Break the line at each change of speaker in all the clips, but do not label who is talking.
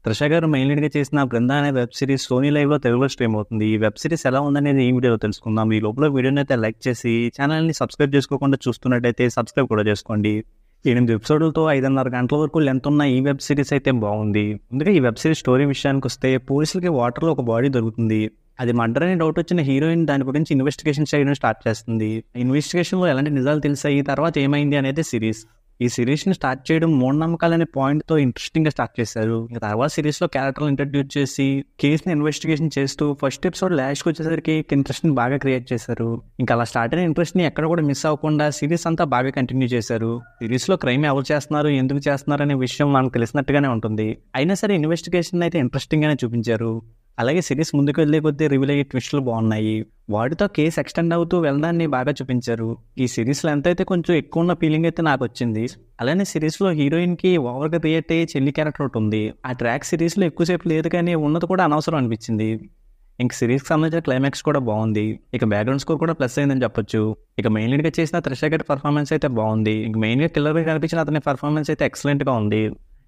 త్రిష గారు మెయిన్ లీడ్‌గా చేసిన 'బృంద' అనే వెబ్ సిరీస్ సోనీ లైవ్‌లో తెలుగులో స్ట్రీమ్ అవుతుంది. ఈ వెబ్ సిరీస్ ఎలా ఉందనేది ఈ వీడియోలో తెలుసుకుందాం. ఈ లోపల వీడియోనైతే లైక్ చేసి ఛానల్‌ని సబ్స్క్రైబ్ చేసుకోకుండా చూస్తున్నట్టయితే సబ్స్క్రైబ్ కూడా చేసుకోండి. 8 ఎపిసోడ్లతో 5:30 గంటల వరకు లెంత్ ఉన్న ఈ వెబ్ సిరీస్ అయితే బాగుంది. ముందుగా ఈ వెబ్ సిరీస్ స్టోరీ విషయానికొస్తే పోలీసులకి వాటర్‌లో ఒక బాడీ దొరుకుతుంది. అది మర్డర్ అని డౌట్ వచ్చిన హీరోయిన్ దాని గురించి ఇన్వెస్టిగేషన్ చేయడం స్టార్ట్ చేస్తుంది. ఇన్వెస్టిగేషన్‌లో ఎలాంటి నిజాలు తెలిసాయి, తర్వాత ఏమైంది అనేది సిరీస్. ఈ సిరీస్‌ని స్టార్ట్ చేయడం మూఢనమ్మకాలనే పాయింట్‌తో ఇంట్రెస్టింగ్‌గా స్టార్ట్ చేశారు. ఇంక తర్వాత సిరీస్‌లో క్యారెక్టర్‌లు ఇంట్రడ్యూస్ చేసి కేస్‌ని ఇన్వెస్టిగేషన్ చేస్తూ ఫస్ట్ ఎపిసోడ్ లాస్ట్‌కి వచ్చేసరికి ఇంట్రెస్ట్‌ని బాగా క్రియేట్ చేశారు. ఇంకా అలా స్టార్ట్ అయిన ఇంట్రెస్ట్‌ని ఎక్కడ కూడా మిస్ అవ్వకుండా సిరీస్ అంతా బాగా కంటిన్యూ చేశారు. సిరీస్‌లో క్రైమ్ ఎవరు చేస్తున్నారు, ఎందుకు చేస్తున్నారు అనే విషయం మనకు తెలిసినట్టుగానే ఉంటుంది. అయినా సరే ఇన్వెస్టిగేషన్ అయితే ఇంట్రెస్టింగ్‌గానే చూపించారు. అలాగే సిరీస్ ముందుకు వెళ్ళే కొద్దీ రివీల్ అయ్యే ట్విస్టులు బాగున్నాయి. వాటితో కేసు ఎక్స్టెండ్ అవుతూ వెళ్ళడాన్ని బాగా చూపించారు. ఈ సిరీస్లో ఎంతైతే కొంచెం ఎక్కువ ఉన్న ఫీలింగ్ అయితే నాకు వచ్చింది. అలానే సిరీస్లో హీరోయిన్కి ఓవర్గా క్రియేట్ అయ్యే చెల్లి క్యారెక్టర్ ఒకటి ఉంది. ఆ ట్రాక్ సిరీస్లో ఎక్కువసేపు లేదు, కానీ ఉన్నది కూడా అనవసరం అనిపించింది. ఇంక సిరీస్కి సంబంధించిన క్లైమాక్స్ కూడా బాగుంది. ఇక బ్యాక్గ్రౌండ్ స్కోర్ కూడా ప్లస్ అయిందని చెప్పొచ్చు. ఇక మెయిన్ లీడ్గా చేసిన త్రిష గారి పర్ఫార్మెన్స్ అయితే బాగుంది. ఇంక మెయిన్గా కిల్లర్గా కనిపించిన అతని పర్ఫార్మెన్స్ అయితే ఎక్సలెంట్గా ఉంది.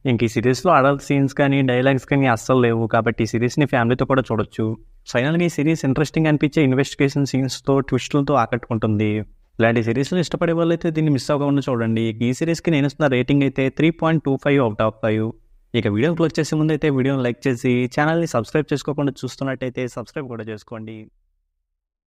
ఇంక ఈ సిరీస్లో అడల్ట్ సీన్స్ కానీ డైలాగ్స్ కానీ అస్సలు లేవు, కాబట్టి ఈ సిరీస్ని ఫ్యామిలీతో కూడా చూడొచ్చు. ఫైనల్గా ఈ సిరీస్ ఇంట్రెస్టింగ్ అనిపించే ఇన్వెస్టిగేషన్ సీన్స్తో ట్విస్టులతో ఆకట్టుకుంటుంది. ఇలాంటి సిరీస్లు ఇష్టపడే వాళ్ళు అయితే దీన్ని మిస్ అవ్వకుండా చూడండి. ఈ సిరీస్కి నేను ఇస్తున్న రేటింగ్ అయితే 3.25/5. ఇక వీడియో క్లోజ్ చేసే ముందు అయితే వీడియోని లైక్ చేసి ఛానల్ని సబ్స్క్రైబ్ చేసుకోకుండా చూస్తున్నట్టయితే సబ్స్క్రైబ్ కూడా చేసుకోండి.